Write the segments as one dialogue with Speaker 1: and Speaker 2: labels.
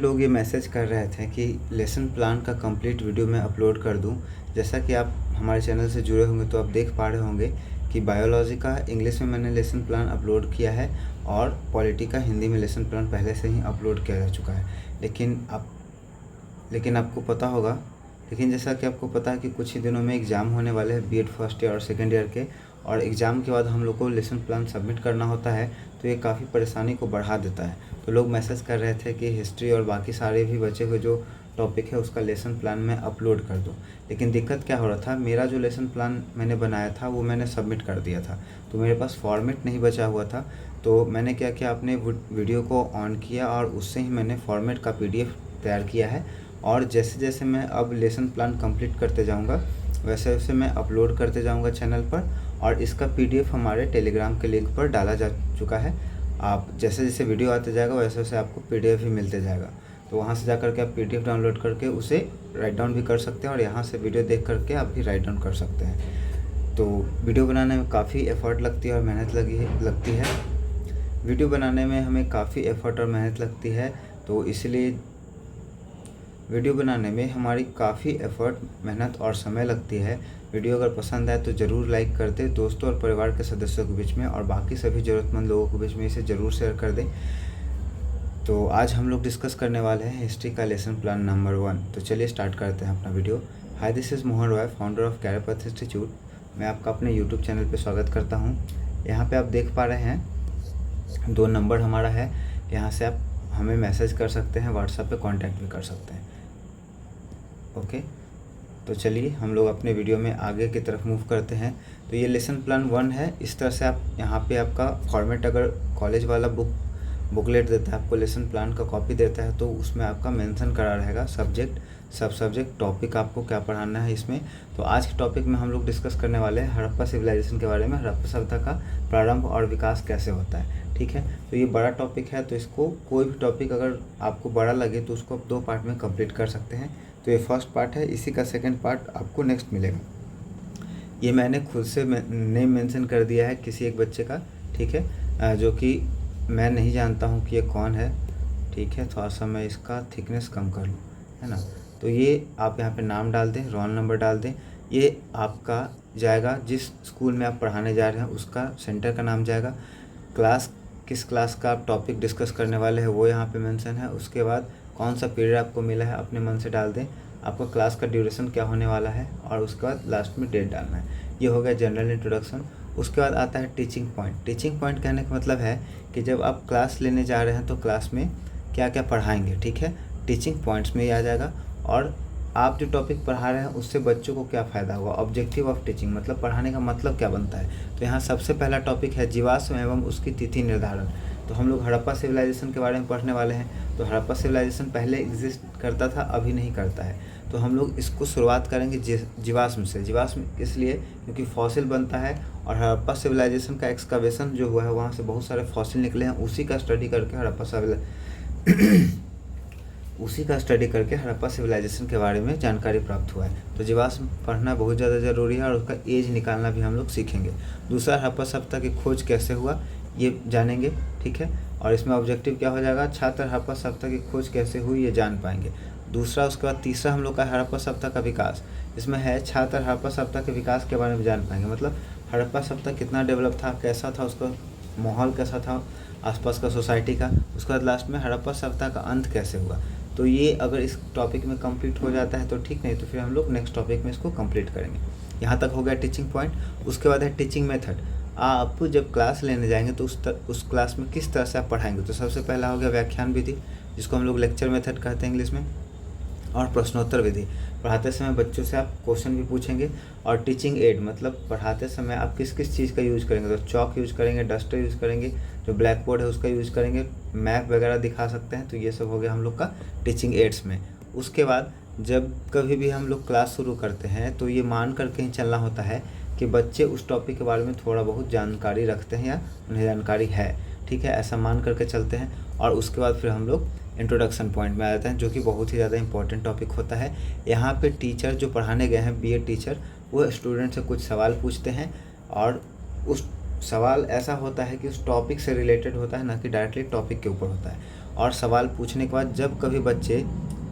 Speaker 1: लोग ये मैसेज कर रहे थे कि लेसन प्लान का कंप्लीट वीडियो मैं अपलोड कर दूं। जैसा कि आप हमारे चैनल से जुड़े होंगे तो आप देख पा रहे होंगे कि बायोलॉजी का इंग्लिश में मैंने लेसन प्लान अपलोड किया है और पॉलिटी का हिंदी में लेसन प्लान पहले से ही अपलोड किया जा चुका है। लेकिन आपको पता होगा, जैसा कि आपको पता है कि कुछ ही दिनों में एग्ज़ाम होने वाले हैं बीएड फर्स्ट ईयर और सेकेंड ईयर के, और एग्ज़ाम के बाद हम लोग को लेसन प्लान सबमिट करना होता है, तो ये काफ़ी परेशानी को बढ़ा देता है। तो लोग मैसेज कर रहे थे कि हिस्ट्री और बाकी सारे भी बचे हुए जो टॉपिक है उसका लेसन प्लान मैं अपलोड कर दूं। लेकिन दिक्कत क्या हो रहा था, मेरा जो लेसन प्लान मैंने बनाया था वो मैंने सबमिट कर दिया था, तो मेरे पास फॉर्मेट नहीं बचा हुआ था। तो मैंने क्या किया, अपने वीडियो को ऑन किया और उससे ही मैंने फॉर्मेट का पीडीएफ तैयार किया है। और जैसे जैसे मैं अब लेसन प्लान कंप्लीट करते जाऊंगा वैसे वैसे मैं अपलोड करते जाऊंगा चैनल पर, और इसका पीडीएफ हमारे टेलीग्राम के लिंक पर डाला जा चुका है। आप जैसे जैसे वीडियो आते जाएगा वैसे वैसे आपको पीडीएफ भी मिलते जाएगा, तो वहाँ से जा करके आप पीडीएफ डाउनलोड करके उसे राइट डाउन भी कर सकते हैं और यहाँ से वीडियो देख करके आप भी राइट डाउन कर सकते हैं। तो वीडियो बनाने में काफ़ी एफ़र्ट लगती है और मेहनत लगती है। वीडियो बनाने में हमें काफ़ी एफ़र्ट और मेहनत लगती है, तो इसलिए वीडियो बनाने में हमारी काफ़ी एफ़र्ट, मेहनत और समय लगती है। वीडियो अगर पसंद आए तो ज़रूर लाइक कर दें, दोस्तों और परिवार के सदस्यों के बीच में और बाकी सभी ज़रूरतमंद लोगों के बीच में इसे ज़रूर शेयर कर दें। तो आज हम लोग डिस्कस करने वाले हैं हिस्ट्री का लेसन प्लान नंबर 1। तो चलिए स्टार्ट करते हैं अपना video. Hi, this is Mohan Roy, founder of career path institute. मैं आपका अपने यूट्यूब चैनल पर स्वागत करता हूँ। यहाँ पर आप देख पा रहे हैं 2 नंबर हमारा है, यहाँ से आप हमें मैसेज कर सकते हैं, व्हाट्सएप पे कांटेक्ट भी कर सकते हैं। ओके, तो चलिए हम लोग अपने वीडियो में आगे की तरफ मूव करते हैं। तो ये लेसन प्लान 1 है। इस तरह से आप यहाँ पे आपका फॉर्मेट, अगर कॉलेज वाला बुकलेट देता है आपको, लेसन प्लान का कॉपी देता है, तो उसमें आपका मेंशन करा रहेगा सब्जेक्ट, सब सब्जेक्ट, टॉपिक आपको क्या पढ़ाना है इसमें। तो आज के टॉपिक में हम लोग डिस्कस करने वाले हैं हड़प्पा सिविलाइजेशन के बारे में, हड़प्पा सभ्यता का प्रारंभ और विकास कैसे होता है। ठीक है, तो ये बड़ा टॉपिक है, तो इसको कोई भी टॉपिक अगर आपको बड़ा लगे तो उसको आप 2 पार्ट में कंप्लीट कर सकते हैं। तो ये फर्स्ट पार्ट है, इसी का सेकंड पार्ट आपको नेक्स्ट मिलेगा। ये मैंने खुद से नेम मेंशन कर दिया है किसी एक बच्चे का, ठीक है, जो कि मैं नहीं जानता हूँ कि ये कौन है। ठीक है, थोड़ा सा मैं इसका थिकनेस कम कर लूँ, है ना। तो ये आप यहाँ पे नाम डाल दें, रोल नंबर डाल दें। ये आपका जाएगा जिस स्कूल में आप पढ़ाने जा रहे हैं उसका सेंटर का नाम जाएगा, क्लास, किस क्लास का आप टॉपिक डिस्कस करने वाले हैं वो यहाँ पे मेंशन है। उसके बाद कौन सा पीरियड आपको मिला है अपने मन से डाल दें, आपका क्लास का ड्यूरेशन क्या होने वाला है, और उसके बाद लास्ट में डेट डालना है। ये हो गया जनरल इंट्रोडक्शन। उसके बाद आता है टीचिंग पॉइंट। टीचिंग पॉइंट कहने का मतलब है कि जब आप क्लास लेने जा रहे हैं तो क्लास में क्या क्या पढ़ाएंगे, ठीक है, टीचिंग पॉइंट्स में ये आ जाएगा। और आप जो टॉपिक पढ़ा रहे हैं उससे बच्चों को क्या फ़ायदा होगा, ऑब्जेक्टिव ऑफ टीचिंग, मतलब पढ़ाने का मतलब क्या बनता है। तो यहाँ सबसे पहला टॉपिक है जीवाश्म एवं उसकी तिथि निर्धारण। तो हम लोग हड़प्पा सिविलाइजेशन के बारे में पढ़ने वाले हैं। तो हड़प्पा सिविलाइजेशन पहले एग्जिस्ट करता था, अभी नहीं करता है। तो हम लोग इसको शुरुआत करेंगे जीवाश्म से। जीवाश्म इसलिए क्योंकि फॉसिल बनता है, और हड़प्पा सिविलाइजेशन का एक्सकवेशन जो हुआ है वहाँ से बहुत सारे फॉसिल निकले हैं, उसी का स्टडी करके हड़प्पा सिविलाइजेशन के बारे में जानकारी प्राप्त हुआ है। तो जीवाश्म पढ़ना बहुत ज़्यादा ज़रूरी है और उसका एज निकालना भी हम लोग सीखेंगे। दूसरा, हड़प्पा सभ्यता की खोज कैसे हुआ ये जानेंगे, ठीक है, और इसमें ऑब्जेक्टिव क्या हो जाएगा, छात्र हड़प्पा सभ्यता की खोज कैसे हुई ये जान पाएंगे। दूसरा, उसके बाद तीसरा हम लोग का हड़प्पा सभ्यता का विकास। इसमें है छात्र हड़प्पा सभ्यता के विकास के बारे में जान पाएंगे, मतलब हड़प्पा सभ्यता कितना डेवलप था, कैसा था, उसका माहौल कैसा था आसपास का सोसाइटी का। उसके बाद लास्ट में हड़प्पा सभ्यता का अंत कैसे हुआ। तो ये अगर इस टॉपिक में कंप्लीट हो जाता है तो ठीक, नहीं तो फिर हम लोग नेक्स्ट टॉपिक में इसको कंप्लीट करेंगे। यहाँ तक हो गया टीचिंग पॉइंट। उसके बाद है टीचिंग मेथड। आप जब क्लास लेने जाएंगे तो उस क्लास में किस तरह से आप पढ़ाएंगे। तो सबसे पहला हो गया व्याख्यान विधि, जिसको हम लोग लेक्चर मेथड कहते हैं इंग्लिश में, और प्रश्नोत्तर विधि। पढ़ाते समय बच्चों से आप क्वेश्चन भी पूछेंगे। और टीचिंग एड, मतलब पढ़ाते समय आप किस किस चीज़ का यूज़ करेंगे। तो चॉक यूज़ करेंगे, डस्टर यूज़ करेंगे, जो ब्लैक बोर्ड है उसका यूज़ करेंगे, मैप वगैरह दिखा सकते हैं। तो ये सब हो गया हम लोग का टीचिंग एड्स में। उसके बाद जब कभी भी हम लोग क्लास शुरू करते हैं तो ये मान करके ही चलना होता है कि बच्चे उस टॉपिक के बारे में थोड़ा बहुत जानकारी रखते हैं या उन्हें जानकारी है, ठीक है, ऐसा मान करके चलते हैं। और उसके बाद फिर हम लोग इंट्रोडक्शन पॉइंट में आ जाते हैं, जो कि बहुत ही ज़्यादा इंपॉर्टेंट टॉपिक होता है। यहाँ पे टीचर जो पढ़ाने गए हैं, बीएड टीचर, वो स्टूडेंट से कुछ सवाल पूछते हैं, और उस सवाल ऐसा होता है कि उस टॉपिक से रिलेटेड होता है, ना कि डायरेक्टली टॉपिक के ऊपर होता है। और सवाल पूछने के बाद जब कभी बच्चे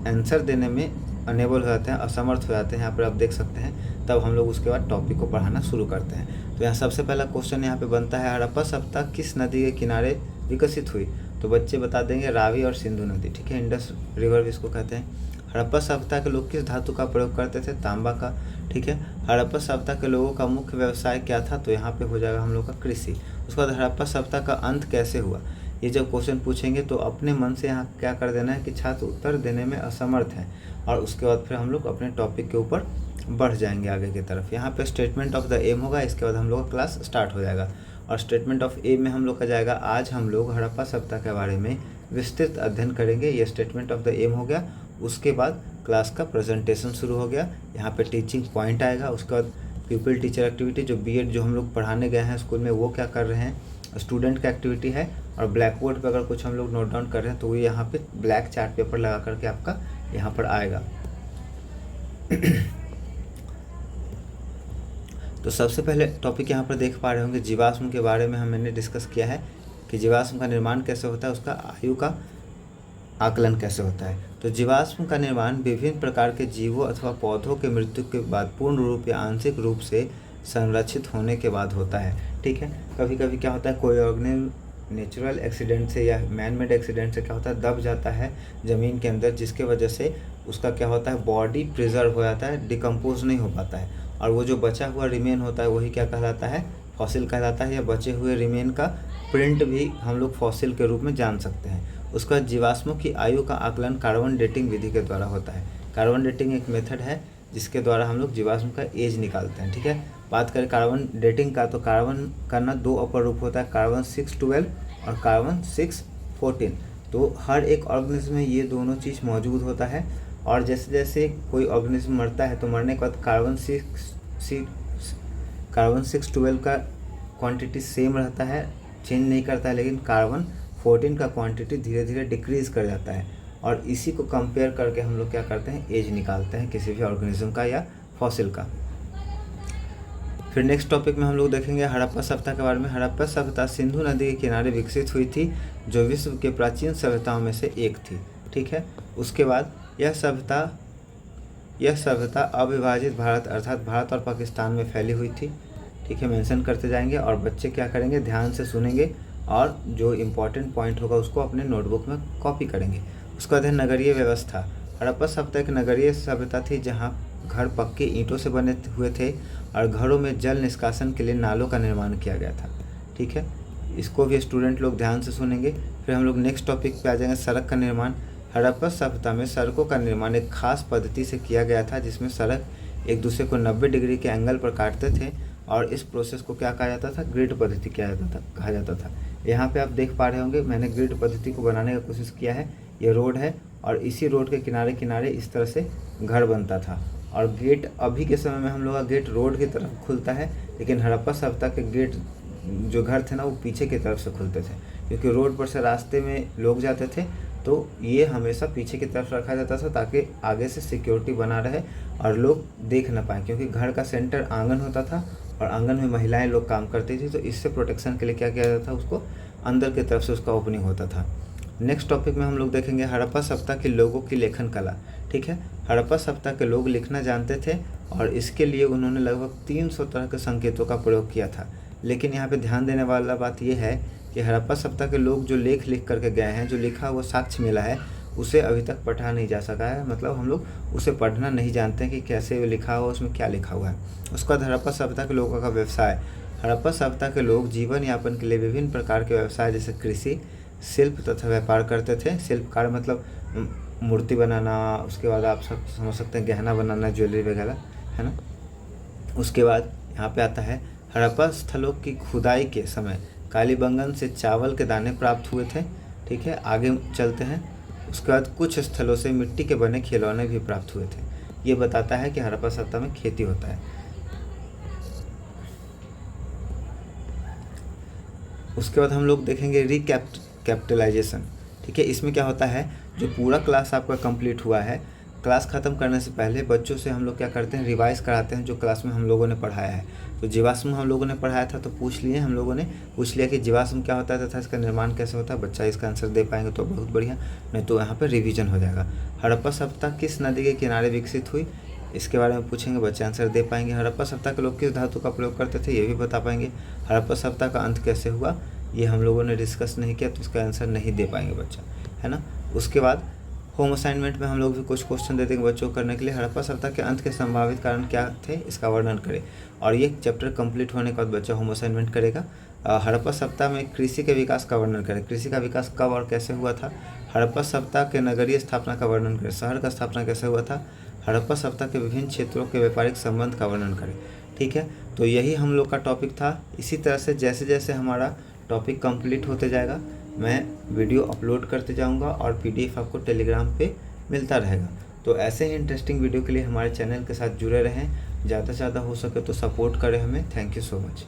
Speaker 1: आंसर देने में अनेबल हो जाते हैं, असमर्थ हो जाते हैं, यहाँ पर आप देख सकते हैं, तब हम लोग उसके बाद टॉपिक को पढ़ाना शुरू करते हैं। तो यहाँ सबसे पहला क्वेश्चन यहाँ पे बनता है, हड़प्पा सभ्यता किस नदी के किनारे विकसित हुई? तो बच्चे बता देंगे रावी और सिंधु नदी, ठीक है, इंडस रिवर भी इसको कहते हैं। हड़प्पा सभ्यता के लोग किस धातु का प्रयोग करते थे? तांबा का, ठीक है। हड़प्पा सभ्यता के लोगों का मुख्य व्यवसाय क्या था? तो यहाँ पे हो जाएगा हम लोग का कृषि। उसके बाद हड़प्पा सभ्यता का अंत कैसे हुआ? ये जब क्वेश्चन पूछेंगे तो अपने मन से यहाँ क्या कर देना है कि छात्र उत्तर देने में असमर्थ है, और उसके बाद फिर हम लोग अपने टॉपिक के ऊपर बढ़ जाएंगे आगे की तरफ। यहाँ पे स्टेटमेंट ऑफ द एम होगा, इसके बाद हम लोग का क्लास स्टार्ट हो जाएगा। और स्टेटमेंट ऑफ एम में हम लोग का जाएगा, आज हम लोग हड़प्पा सभ्यता के बारे में विस्तृत अध्ययन करेंगे। ये स्टेटमेंट ऑफ द एम हो गया। उसके बाद क्लास का प्रेजेंटेशन शुरू हो गया। यहाँ पे टीचिंग पॉइंट आएगा। उसके बाद पीपल टीचर एक्टिविटी, जो बीएड जो हम लोग पढ़ाने गए हैं स्कूल में वो क्या कर रहे हैं, स्टूडेंट का एक्टिविटी है। और ब्लैक बोर्ड पर अगर कुछ हम लोग नोट डाउन कर रहे हैं तो वो यहाँ पे ब्लैक चार्ट पेपर लगा करके आपका यहाँ पर आएगा। तो सबसे पहले टॉपिक यहाँ पर देख पा रहे होंगे, जीवाश्म के बारे में मैंने डिस्कस किया है कि जीवाश्म का निर्माण कैसे होता है, उसका आयु का आकलन कैसे होता है। तो जीवाश्म का निर्माण विभिन्न प्रकार के जीवों अथवा पौधों के मृत्यु के बाद पूर्ण रूप या आंशिक रूप से संरक्षित होने के बाद होता है, ठीक है। कभी कभी क्या होता है, कोई ऑर्गेनिज्म नेचुरल एक्सीडेंट से या मैन मेड एक्सीडेंट से क्या होता है, दब जाता है ज़मीन के अंदर, जिसके वजह से उसका क्या होता है, बॉडी प्रिजर्व हो जाता है, डिकम्पोज नहीं हो पाता है, और वो जो बचा हुआ रिमेन होता है वही क्या कहलाता है, फॉसिल कहलाता है। या बचे हुए रिमेन का प्रिंट भी हम लोग फॉसिल के रूप में जान सकते हैं। उसके बाद जीवाश्मों की आयु का आकलन कार्बन डेटिंग विधि के द्वारा होता है। कार्बन डेटिंग एक मेथड है जिसके द्वारा हम लोग जीवाश्म का एज निकालते हैं, ठीक है। बात करें कार्बन डेटिंग का, तो कार्बन का ना दो अपर रूप होता है, कार्बन 612 और कार्बन 614। तो हर एक ऑर्गेनिज्म में ये दोनों चीज़ मौजूद होता है। और जैसे जैसे कोई ऑर्गेनिज्म मरता है तो मरने के बाद कार्बन 612 का क्वांटिटी सेम रहता है, चेंज नहीं करता है, लेकिन कार्बन 14 का क्वांटिटी धीरे धीरे डिक्रीज़ कर जाता है। और इसी को कंपेयर करके हम लोग क्या करते हैं, एज निकालते हैं किसी भी ऑर्गेनिज्म का या फॉसिल का। फिर नेक्स्ट टॉपिक में हम लोग देखेंगे हड़प्पा सभ्यता के बारे में। हड़प्पा सभ्यता सिंधु नदी के किनारे विकसित हुई थी, जो विश्व के प्राचीन सभ्यताओं में से एक थी, ठीक है। उसके बाद यह सभ्यता अविभाजित भारत अर्थात भारत और पाकिस्तान में फैली हुई थी, ठीक है। मेंशन करते जाएंगे और बच्चे क्या करेंगे, ध्यान से सुनेंगे और जो इम्पोर्टेंट पॉइंट होगा उसको अपने नोटबुक में कॉपी करेंगे। उसके बाद है नगरीय व्यवस्था। हड़प्पा सभ्यता एक नगरीय सभ्यता थी जहाँ घर पक्के ईंटों से बने हुए थे और घरों में जल निष्कासन के लिए नालों का निर्माण किया गया था, ठीक है। इसको भी स्टूडेंट लोग ध्यान से सुनेंगे। फिर हम लोग नेक्स्ट टॉपिक पे आ जाएंगे, सड़क का निर्माण। हड़प्पा सभ्यता में सड़कों का निर्माण एक खास पद्धति से किया गया था जिसमें सड़क एक दूसरे को 90 डिग्री के एंगल पर काटते थे, और इस प्रोसेस को क्या कहा जाता था, ग्रिड पद्धति कहा जाता था। यहाँ पे आप देख पा रहे होंगे मैंने ग्रिड पद्धति को बनाने का कोशिश किया है। ये रोड है और इसी रोड के किनारे किनारे इस तरह से घर बनता था, और गेट अभी के समय में हम लोग का गेट रोड की तरफ खुलता है, लेकिन हड़प्पा सभ्यता के गेट जो घर थे ना वो पीछे की तरफ से खुलते थे, क्योंकि रोड पर से रास्ते में लोग जाते थे तो ये हमेशा पीछे की तरफ रखा जाता था ताकि आगे से सिक्योरिटी बना रहे और लोग देख ना पाए, क्योंकि घर का सेंटर आंगन होता था और आंगन में महिलाएं लोग काम करती थी, तो इससे प्रोटेक्शन के लिए क्या किया जाता था, उसको अंदर की तरफ से उसका ओपनिंग होता था। नेक्स्ट टॉपिक में हम लोग देखेंगे हड़प्पा सभ्यता के लोगों की लेखन कला, ठीक है। हड़प्पा सभ्यता के लोग लिखना जानते थे और इसके लिए उन्होंने लगभग 300 तरह के संकेतों का प्रयोग किया था। लेकिन यहाँ पे ध्यान देने वाला बात यह है कि हड़प्पा सभ्यता के लोग जो लेख लिख करके गए हैं, जो लिखा हुआ साक्ष्य मिला है, उसे अभी तक पढ़ा नहीं जा सका है, मतलब हम लोग उसे पढ़ना नहीं जानते हैं कि कैसे लिखा हुआ, उसमें क्या लिखा हुआ है। उसके बाद हड़प्पा सभ्यता के लोगों का व्यवसाय। हड़प्पा सभ्यता के लोग जीवन यापन के लिए विभिन्न प्रकार के व्यवसाय जैसे कृषि, शिल्प तथा व्यापार करते थे। शिल्पकार मतलब मूर्ति बनाना, उसके बाद आप सब समझ सकते हैं गहना बनाना, ज्वेलरी वगैरह, है ना। उसके बाद यहाँ पे आता है हड़प्पा स्थलों की खुदाई के समय कालीबंगन से चावल के दाने प्राप्त हुए थे, ठीक है। आगे चलते हैं। उसके बाद कुछ स्थलों से मिट्टी के बने खिलौने भी प्राप्त हुए थे। ये बताता है कि हड़प्पा सभ्यता में खेती होता है। उसके बाद हम लोग देखेंगे कैपिटलाइजेशन, ठीक है। इसमें क्या होता है, जो पूरा क्लास आपका कंप्लीट हुआ है, क्लास ख़त्म करने से पहले बच्चों से हम लोग क्या करते हैं, रिवाइज़ कराते हैं जो क्लास में हम लोगों ने पढ़ाया है। तो जीवाश्म हम लोगों ने पढ़ाया था तो पूछ लिए, हम लोगों ने पूछ लिया कि जीवाश्म क्या होता है तथा इसका निर्माण कैसे होता है। बच्चा इसका आंसर दे पाएंगे तो बहुत बढ़िया, नहीं तो यहाँ पर रिवीजन हो जाएगा। हड़प्पा सभ्यता किस नदी के किनारे विकसित हुई, इसके बारे में पूछेंगे, बच्चे आंसर दे पाएंगे। हड़प्पा सभ्यता के लोग किस धातु का प्रयोग करते थे, ये भी बता पाएंगे। हड़प्पा सभ्यता का अंत कैसे हुआ, ये हम लोगों ने डिस्कस नहीं किया तो इसका आंसर नहीं दे पाएंगे बच्चा, है ना। उसके बाद होम असाइनमेंट में हम लोग भी कुछ क्वेश्चन दे देंगे बच्चों को करने के लिए। हड़प्पा सभ्यता के अंत के संभावित कारण क्या थे, इसका वर्णन करें। और ये चैप्टर कंप्लीट होने के बाद बच्चा होम असाइनमेंट करेगा। हड़प्पा सभ्यता में कृषि के विकास का वर्णन करें। कृषि का विकास कब और कैसे हुआ था। हड़प्पा सभ्यता के नगरीय स्थापना का वर्णन करें। शहर का स्थापना कैसे हुआ था। हड़प्पा सभ्यता के विभिन्न क्षेत्रों के व्यापारिक संबंध का वर्णन करें। ठीक है, तो यही हम लोग का टॉपिक था। इसी तरह से जैसे जैसे हमारा टॉपिक कंप्लीट होते जाएगा मैं वीडियो अपलोड करते जाऊंगा और PDF आपको टेलीग्राम पे मिलता रहेगा। तो ऐसे ही इंटरेस्टिंग वीडियो के लिए हमारे चैनल के साथ जुड़े रहें। ज़्यादा से ज़्यादा हो सके तो सपोर्ट करें हमें। Thank you so much.